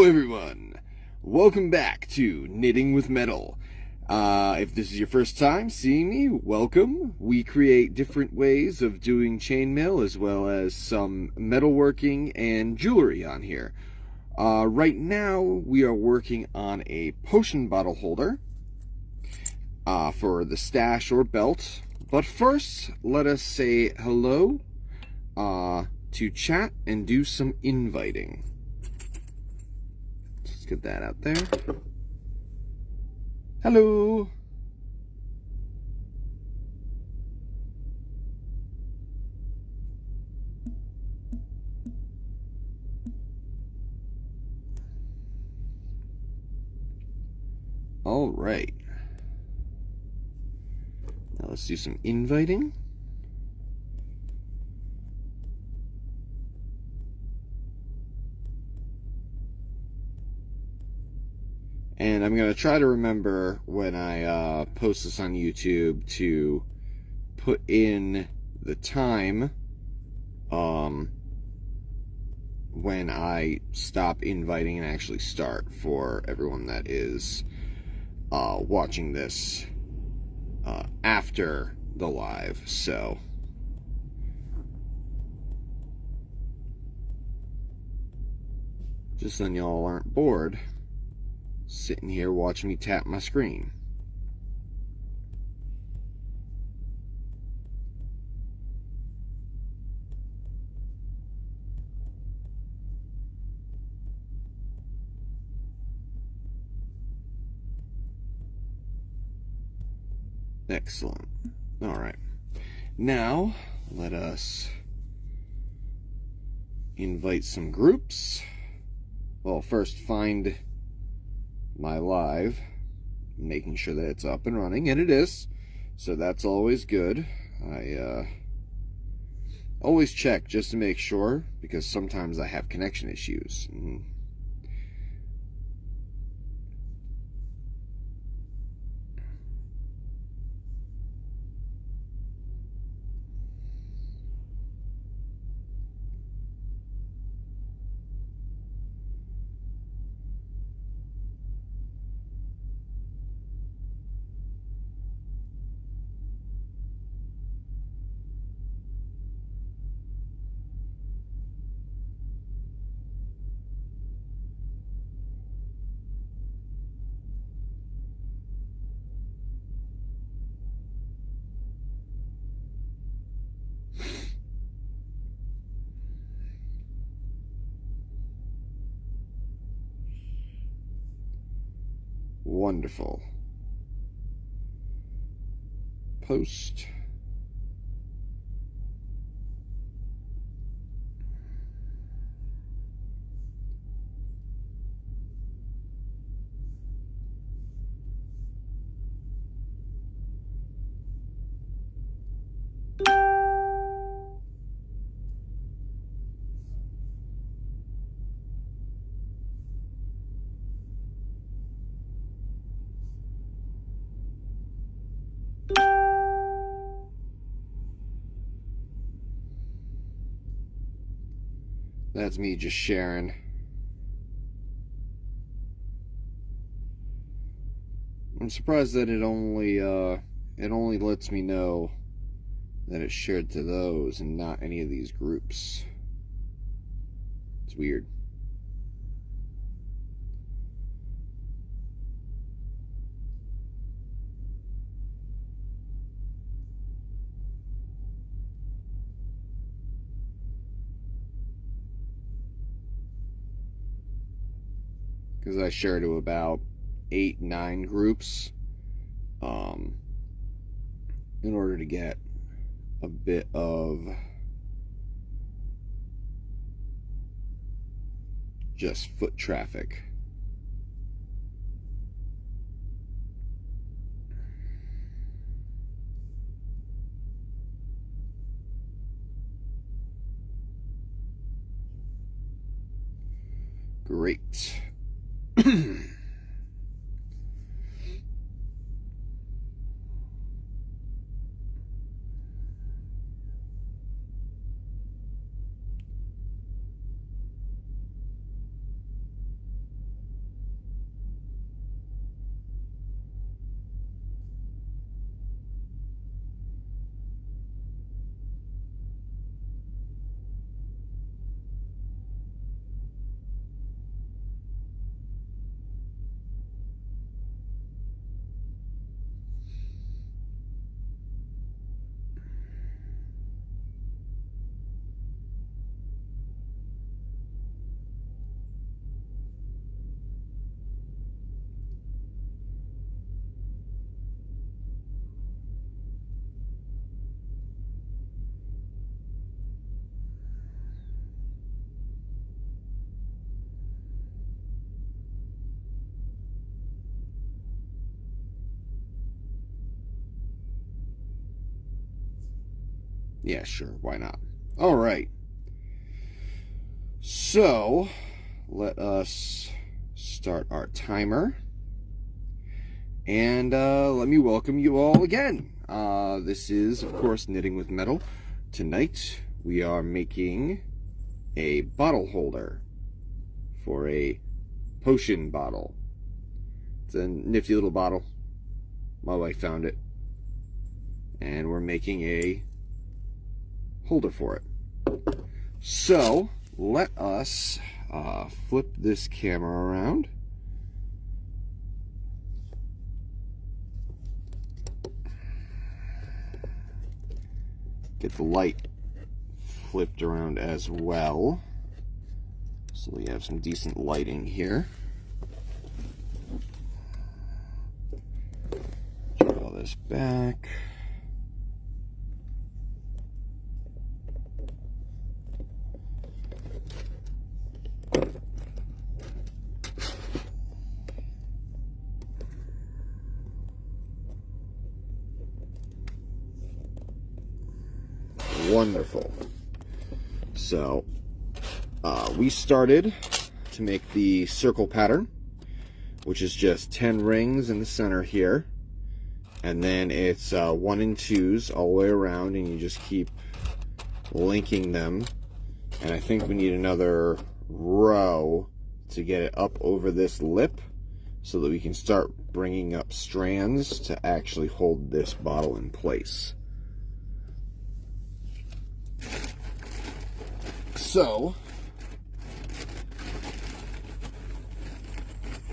everyone, welcome back to Knitting with Metal. If this is your first time seeing me, welcome. We create different ways of doing chainmail as well as some metalworking and jewelry on here. Right now we are working on a potion bottle holder for the stash or belt. But first, let us say hello to chat and do some inviting. Let's get that out there. Hello. All right. Now let's do some inviting. And I'm going to try to remember when I post this on YouTube to put in the time when I stop inviting and actually start for everyone that is watching this after the live. So just so y'all aren't bored sitting here watching me tap my screen. Excellent. All right. Now, let us invite some groups. Well, first find my live, making sure that it's up and running, and it is, so that's always good. I always check just to make sure, because sometimes I have connection issues. Wonderful. Post. That's me just sharing. I'm surprised that it only lets me know that it's shared to those and not any of these groups. It's weird. Because I share to about 8-9 groups in order to get a bit of just foot traffic. Great. Yeah, sure, why not? All right. So, let us start our timer. And let me welcome you all again. This is, of course, Knitting with Metal. Tonight, we are making a bottle holder for a potion bottle. It's a nifty little bottle. My wife found it. And we're making a holder for it. So, let us flip this camera around. Get the light flipped around as well, so we have some decent lighting here. Draw this back. Wonderful. So we started to make the circle pattern, which is just 10 rings in the center here, and then it's 1 and 2s all the way around, and you just keep linking them. And I think we need another row to get it up over this lip so that we can start bringing up strands to actually hold this bottle in place. So,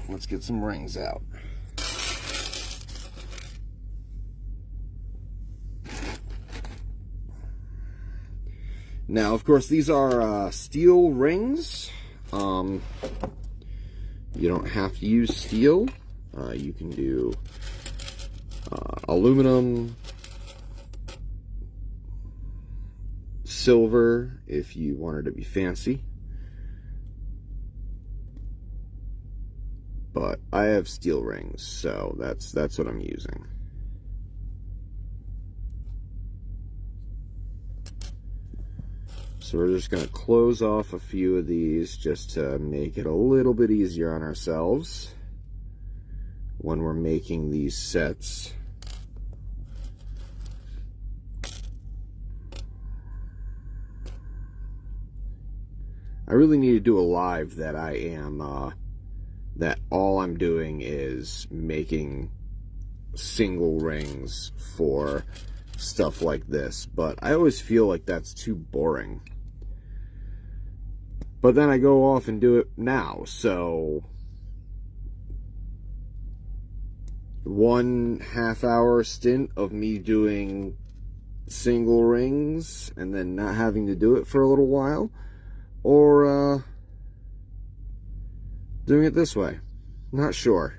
let's get some rings out. Now, of course, these are steel rings. You don't have to use steel. You can do aluminum, silver if you wanted to be fancy, but I have steel rings, so that's what I'm using. So we're just going to close off a few of these just to make it a little bit easier on ourselves when we're making these sets. I really need to do a live that I am, that all I'm doing is making single rings for stuff like this, but I always feel like that's too boring. But then I go off and do it now, so 1 half-hour stint of me doing single rings and then not having to do it for a little while, or doing it this way. Not sure.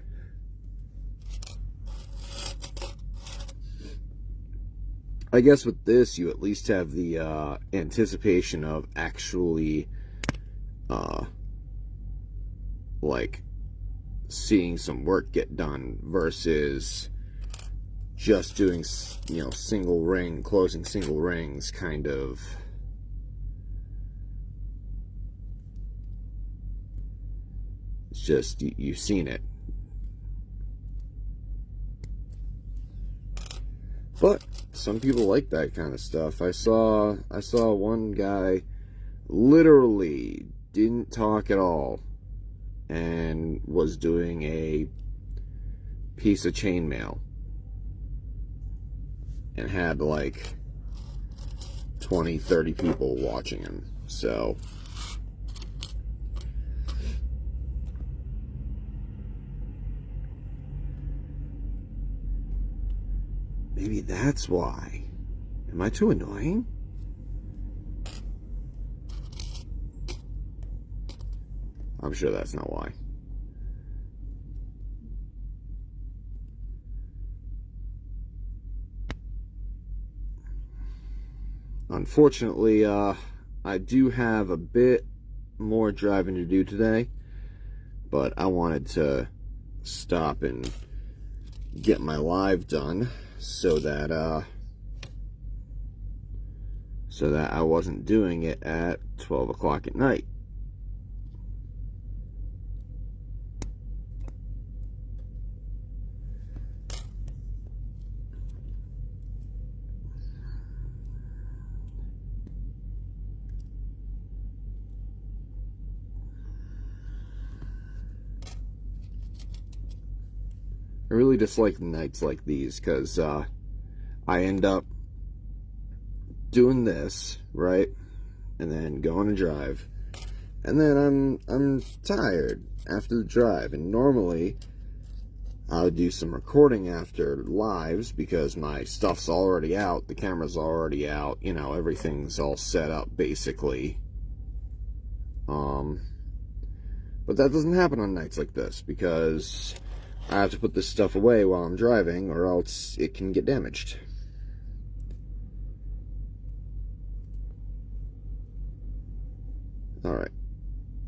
I guess with this, you at least have the anticipation of actually like seeing some work get done versus just doing, you know, single ring, closing single rings, kind of. It's just, you've seen it. But some people like that kind of stuff. I saw one guy literally didn't talk at all and was doing a piece of chainmail and had like 20-30 people watching him. So maybe that's why. Am I too annoying? I'm sure that's not why. Unfortunately, I do have a bit more driving to do today, but I wanted to stop and get my live done so that so that I wasn't doing it at 12 o'clock at night. I really dislike nights like these because I end up doing this, right, and then going to drive, and then I'm tired after the drive. And normally I would do some recording after lives because my stuff's already out, the camera's already out, you know, everything's all set up basically. But that doesn't happen on nights like this because I have to put this stuff away while I'm driving, or else it can get damaged. Alright,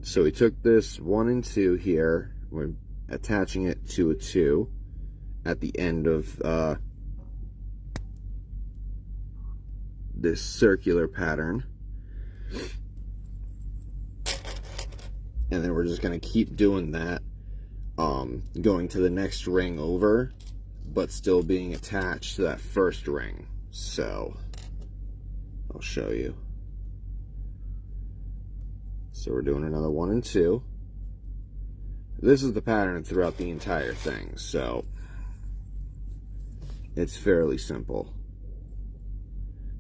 so we took this 1 and 2 here, we're attaching it to a 2 at the end of this circular pattern. And then we're just going to keep doing that, going to the next ring over, but still being attached to that first ring. So I'll show you. So we're doing another 1 and 2. This is the pattern throughout the entire thing, so it's fairly simple.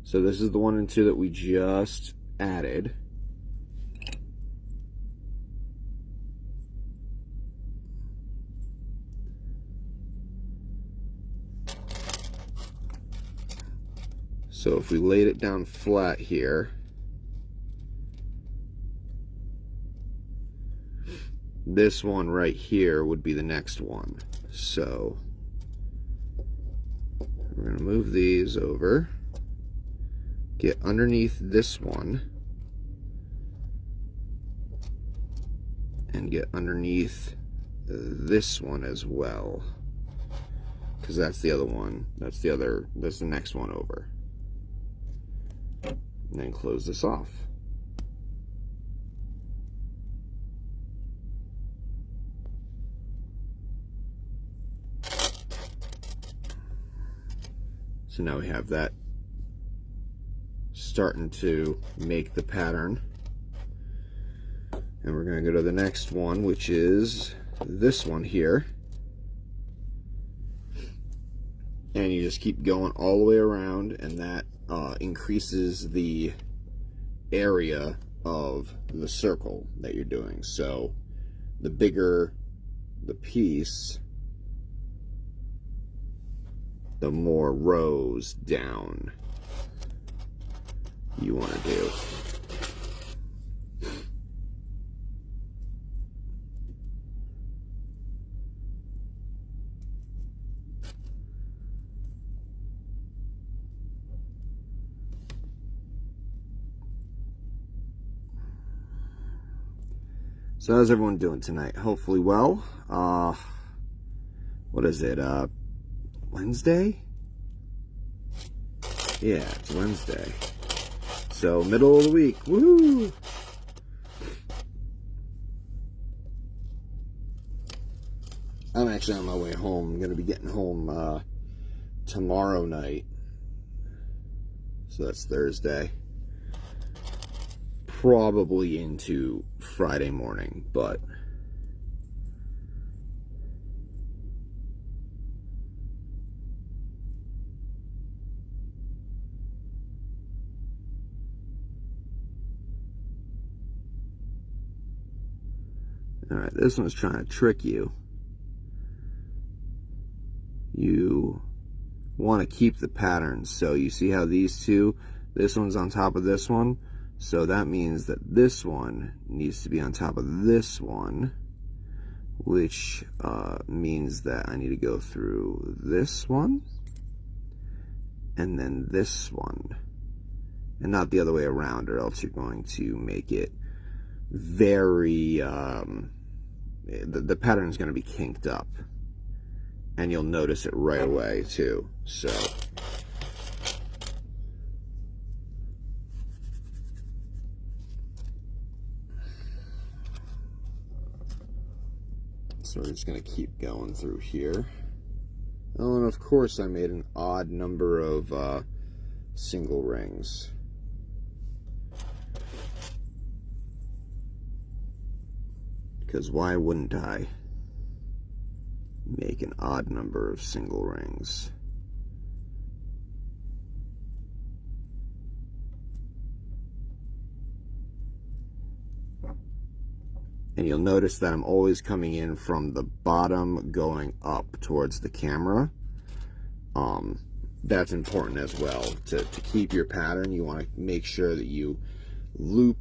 So this is the 1 and 2 that we just added. So if we laid it down flat here, this one right here would be the next one. So we're going to move these over, get underneath this one, and get underneath this one as well, because that's the other one. That's the next one over. And then close this off. So now we have that starting to make the pattern. And we're going to go to the next one, which is this one here. And you just keep going all the way around, and that increases the area of the circle that you're doing. So the bigger the piece, the more rows down you want to do. So how's everyone doing tonight? Hopefully well. What is it? Wednesday? Yeah, it's Wednesday. So middle of the week. Woohoo! I'm actually on my way home. I'm gonna be getting home tomorrow night. So that's Thursday. Probably into Friday morning, but alright, this one's trying to trick you. You want to keep the patterns, so you see how these two, this one's on top of this one. So that means that this one needs to be on top of this one, which means that I need to go through this one and then this one, and not the other way around, or else you're going to make it very, the pattern is going to be kinked up, and you'll notice it right away too. So So we're just going to keep going through here. Oh, and of course I made an odd number of single rings. Because why wouldn't I make an odd number of single rings? And you'll notice that I'm always coming in from the bottom going up towards the camera. That's important as well. To keep your pattern, you want to make sure that you loop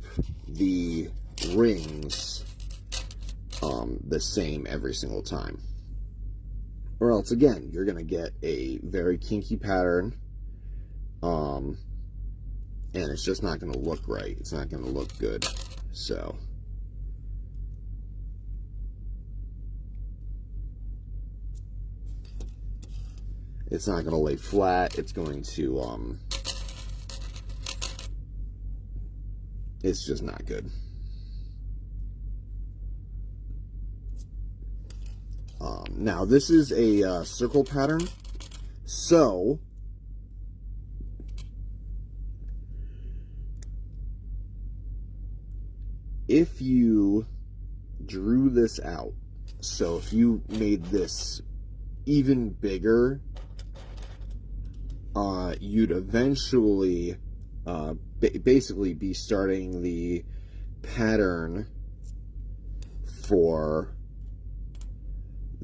the rings the same every single time. Or else, again, you're going to get a very kinky pattern, and it's just not going to look right. It's not going to look good. So it's not going to lay flat. It's going to, it's just not good. Now, this is a circle pattern, so if you drew this out, so if you made this even bigger, you'd eventually basically be starting the pattern for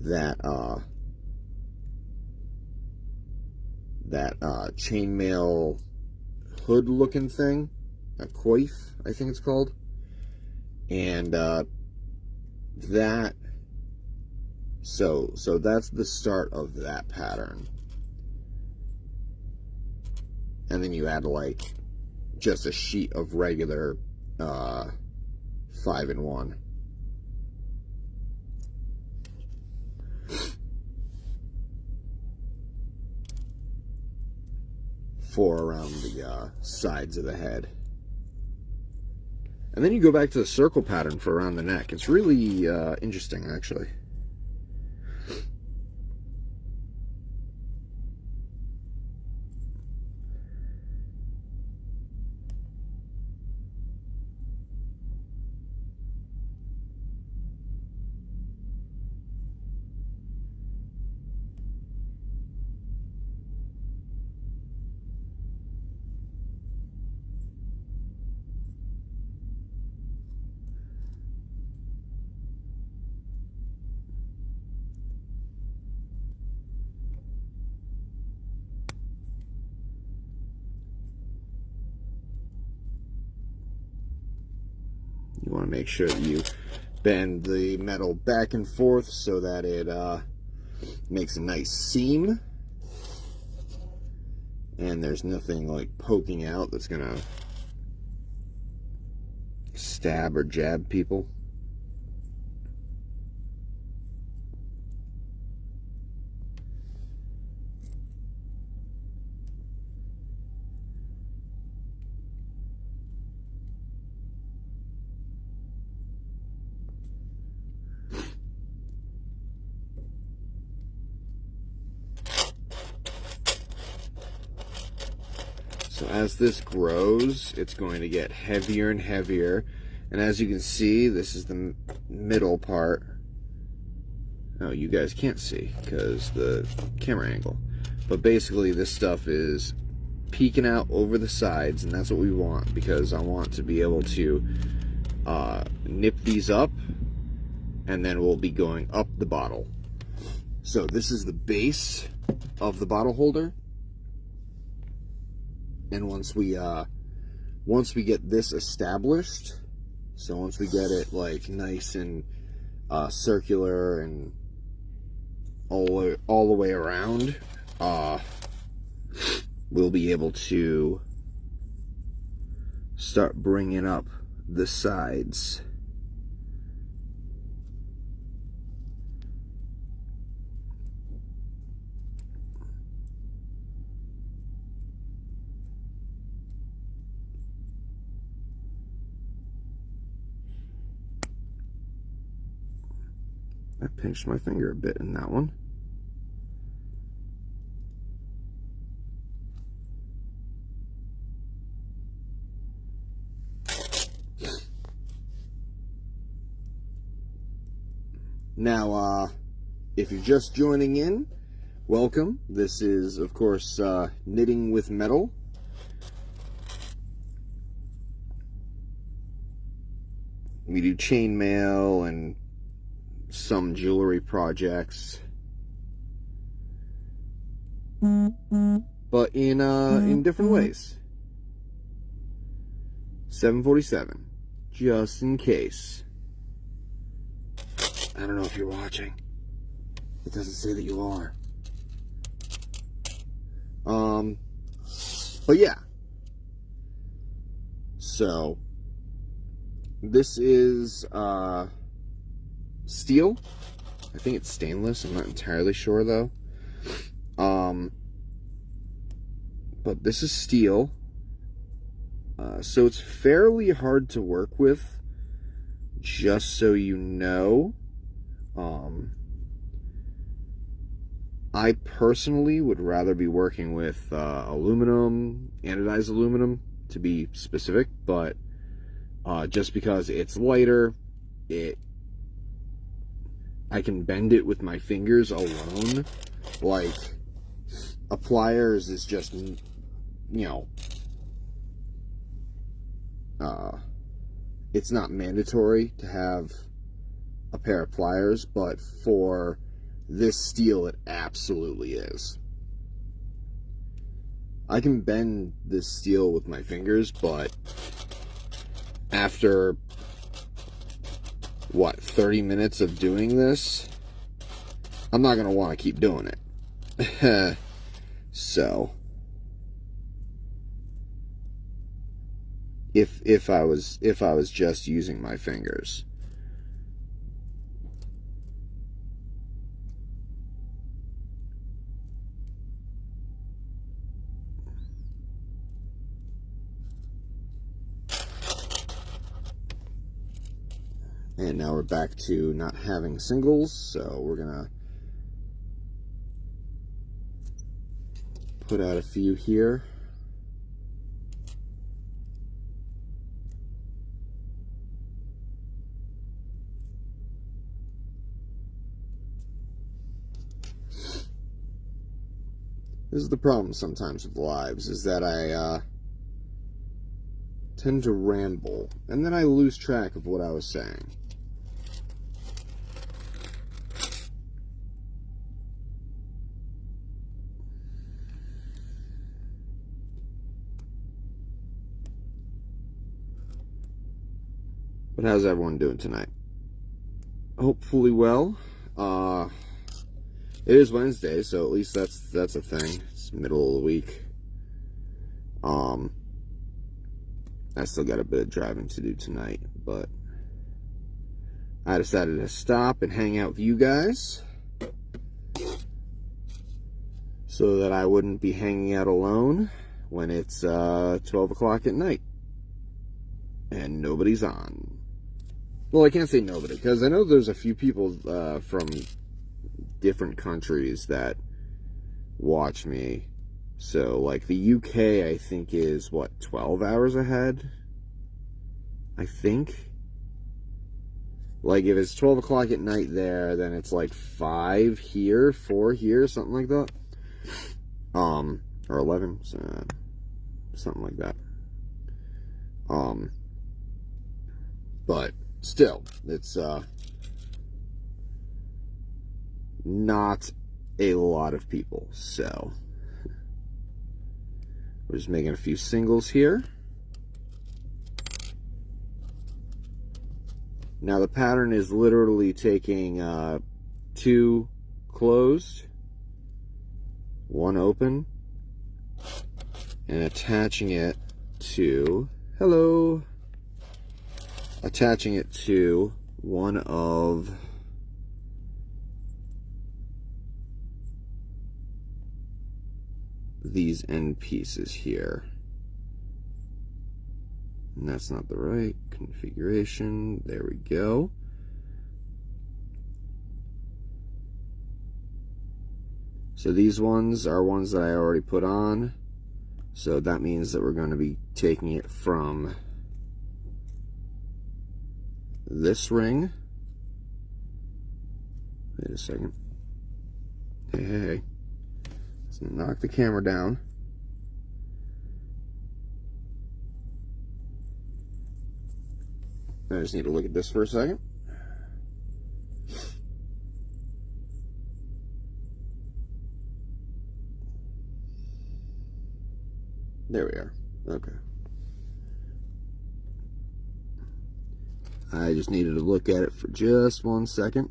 that chainmail hood looking thing, a coif, I think it's called, and that, so that's the start of that pattern. And then you add like just a sheet of regular 5-in-1. For around the sides of the head. And then you go back to the circle pattern for around the neck. It's really interesting, actually. You want to make sure that you bend the metal back and forth so that it makes a nice seam. And there's nothing like poking out that's going to stab or jab people. So as this grows, it's going to get heavier and heavier. And as you can see, this is the middle part. Oh, you guys can't see because the camera angle. But basically, this stuff is peeking out over the sides, and that's what we want, because I want to be able to nip these up, and then we'll be going up the bottle. So this is the base of the bottle holder. And once we get this established, so once we get it like nice and circular and all the way around, we'll be able to start bringing up the sides. I pinched my finger a bit in that one. Now, if you're just joining in, welcome. This is, of course, Knitting with Metal. We do chainmail and some jewelry projects, but in different ways. 747, just in case. I don't know if you're watching. It doesn't say that you are. But yeah. So, this is, steel. I think it's stainless. I'm not entirely sure, though. But this is steel. So it's fairly hard to work with, just so you know. I personally would rather be working with aluminum, anodized aluminum, to be specific, but just because it's lighter, I can bend it with my fingers alone. Like, a pliers is just, you know, it's not mandatory to have a pair of pliers, but for this steel, it absolutely is. I can bend this steel with my fingers, but after, what, 30 minutes of doing this, I'm not going to want to keep doing it. So, if I was just using my fingers. And now we're back to not having singles, so we're gonna put out a few here. This is the problem sometimes with lives, is that I tend to ramble, and then I lose track of what I was saying. But how's everyone doing tonight? Hopefully well. It is Wednesday, so at least that's a thing. It's middle of the week. I still got a bit of driving to do tonight, but I decided to stop and hang out with you guys so that I wouldn't be hanging out alone when it's 12 o'clock at night and nobody's on. Well, I can't say nobody, because I know there's a few people from different countries that watch me. So, like, the UK, I think, is, what, 12 hours ahead? I think? Like, if it's 12 o'clock at night there, then it's, like, 5 here, 4 here, something like that. Or 11, so, something like that. But, still, it's, not a lot of people, so we're just making a few singles here. Now the pattern is literally taking 2 closed, 1 open, and attaching it to, attaching it to one of these end pieces here. And that's not the right configuration. There we go. So these ones are ones that I already put on. So that means that we're going to be taking it from this ring. Wait a second. Hey. Let's knock the camera down. I just need to look at this for a second. There we are. Okay. I just needed to look at it for just 1 second.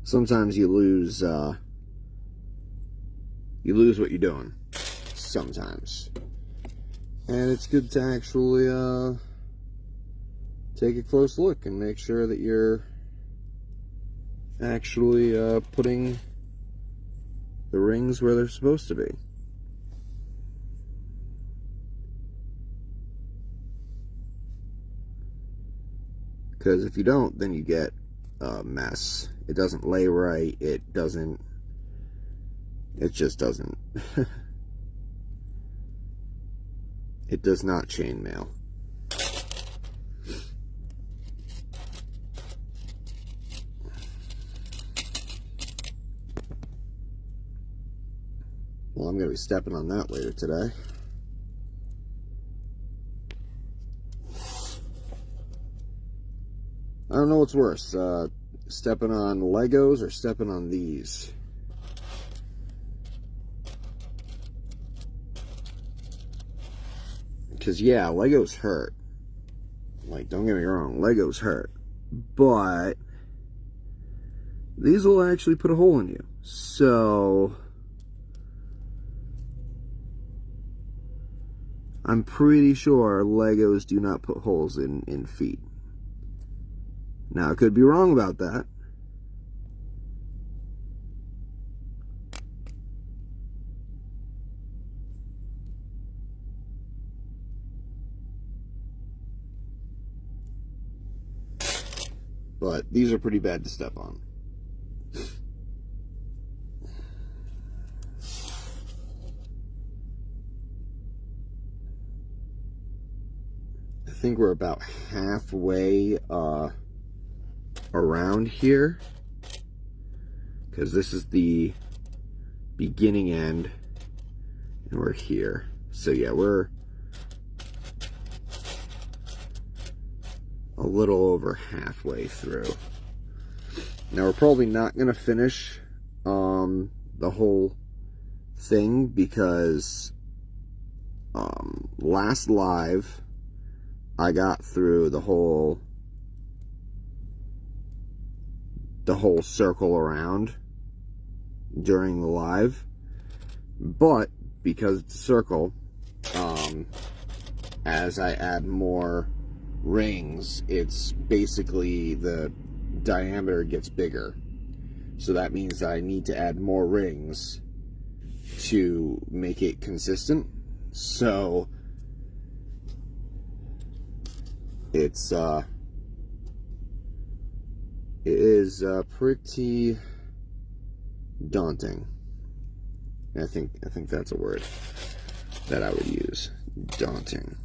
Sometimes you lose what you're doing. Sometimes. And it's good to actually take a close look and make sure that you're actually putting the rings where they're supposed to be. Because if you don't, then you get a mess. It doesn't lay right. It just doesn't. It does not chainmail. Well, I'm going to be stepping on that later today. I don't know what's worse, stepping on Legos or stepping on these. Because, yeah, Legos hurt. Like, don't get me wrong, Legos hurt. But these will actually put a hole in you. So I'm pretty sure Legos do not put holes in feet. Now, I could be wrong about that. But these are pretty bad to step on. I think we're about halfway around here, because this is the beginning end and we're here. So yeah, we're a little over halfway through. Now we're probably not going to finish the whole thing, because last live I got through the whole circle around during the live, but because it's a circle, as I add more rings, it's basically the diameter gets bigger. So that means I need to add more rings to make it consistent. So it is pretty daunting. I think that's a word that I would use. Daunting.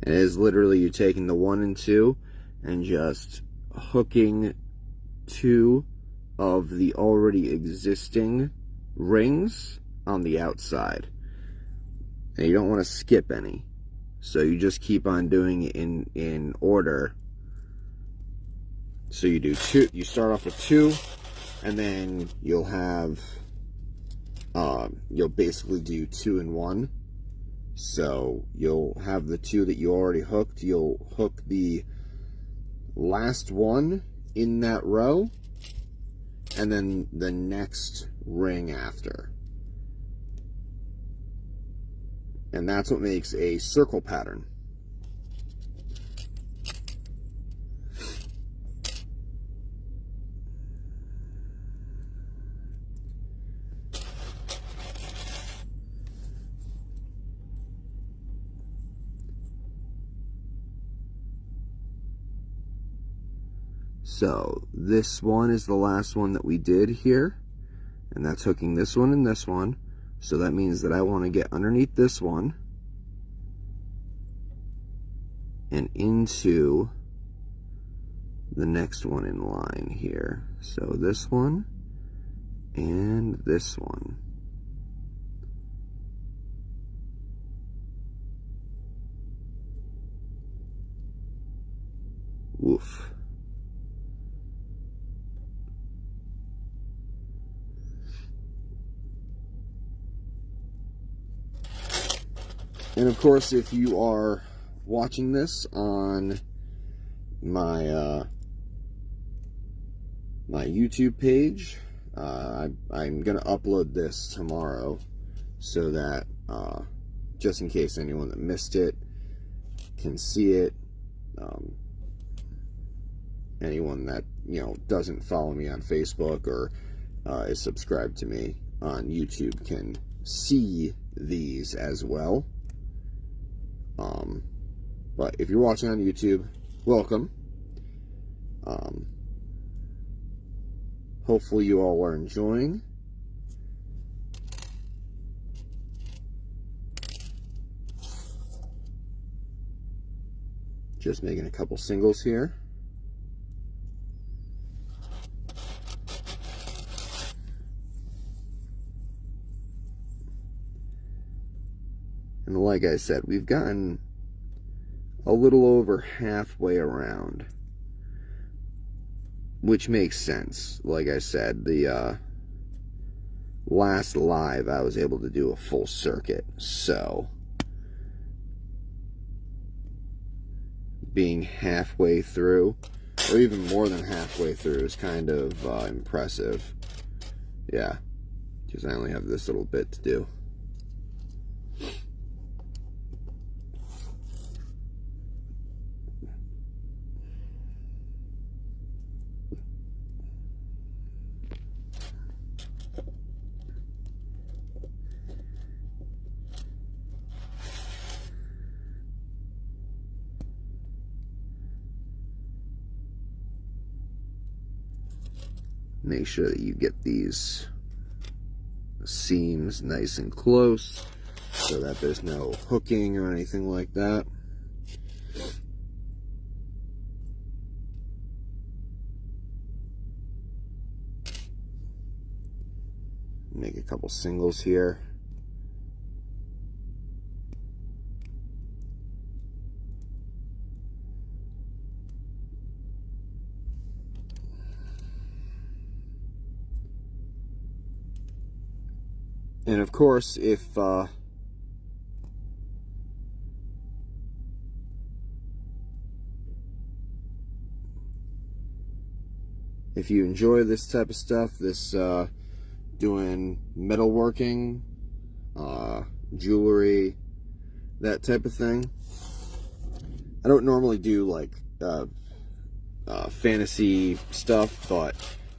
It is literally you taking the 1 and 2 and just hooking 2 of the already existing rings on the outside. And you don't want to skip any. So you just keep on doing it in order. So you do 2, you start off with 2, and then you'll have, you'll basically do 2 and 1. So you'll have the 2 that you already hooked. You'll hook the last one in that row, and then the next ring after. And that's what makes a circle pattern. So this one is the last one that we did here, and that's hooking this one and this one. So that means that I want to get underneath this one and into the next one in line here. So this one and this one. Woof. And of course, if you are watching this on my my YouTube page, I'm gonna upload this tomorrow, so that just in case anyone that missed it can see it. Anyone that doesn't follow me on Facebook or is subscribed to me on YouTube can see these as well. But if you're watching on YouTube, welcome. Hopefully you all are enjoying. Just making a couple singles here. And like I said, we've gotten a little over halfway around, which makes sense. Like I said, the last live I was able to do a full circuit, so being halfway through, or even more than halfway through, is kind of impressive. Yeah, because I only have this little bit to do. Make sure that you get these seams nice and close so that there's no hooking or anything like that. Make a couple singles here. And of course, if you enjoy this type of stuff, this doing metalworking, jewelry, that type of thing. I don't normally do like fantasy stuff, but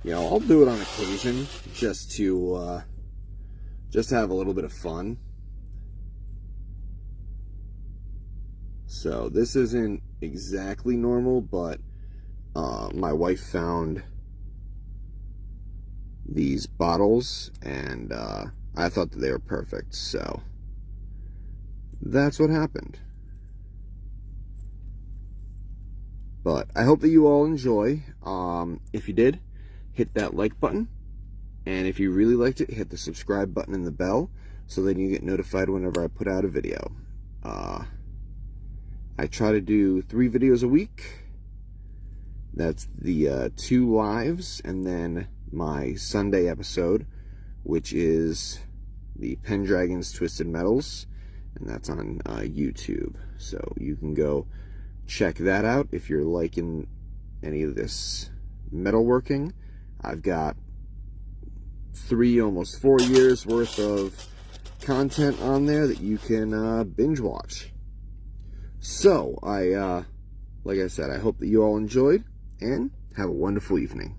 I'll do it on occasion just to have a little bit of fun. So this isn't exactly normal, but my wife found these bottles, and I thought that they were perfect, so that's what happened. But I hope that you all enjoy. If you did, hit that like button. And if you really liked it, hit the subscribe button and the bell so that you get notified whenever I put out a video. I try to do 3 videos a week. That's the 2 lives, and then my Sunday episode, which is the Pendragon's Twisted Metals, and that's on YouTube. So you can go check that out if you're liking any of this metalworking. I've got 3, almost 4 years worth of content on there that you can binge watch. So like I said, I hope that you all enjoyed, and have a wonderful evening.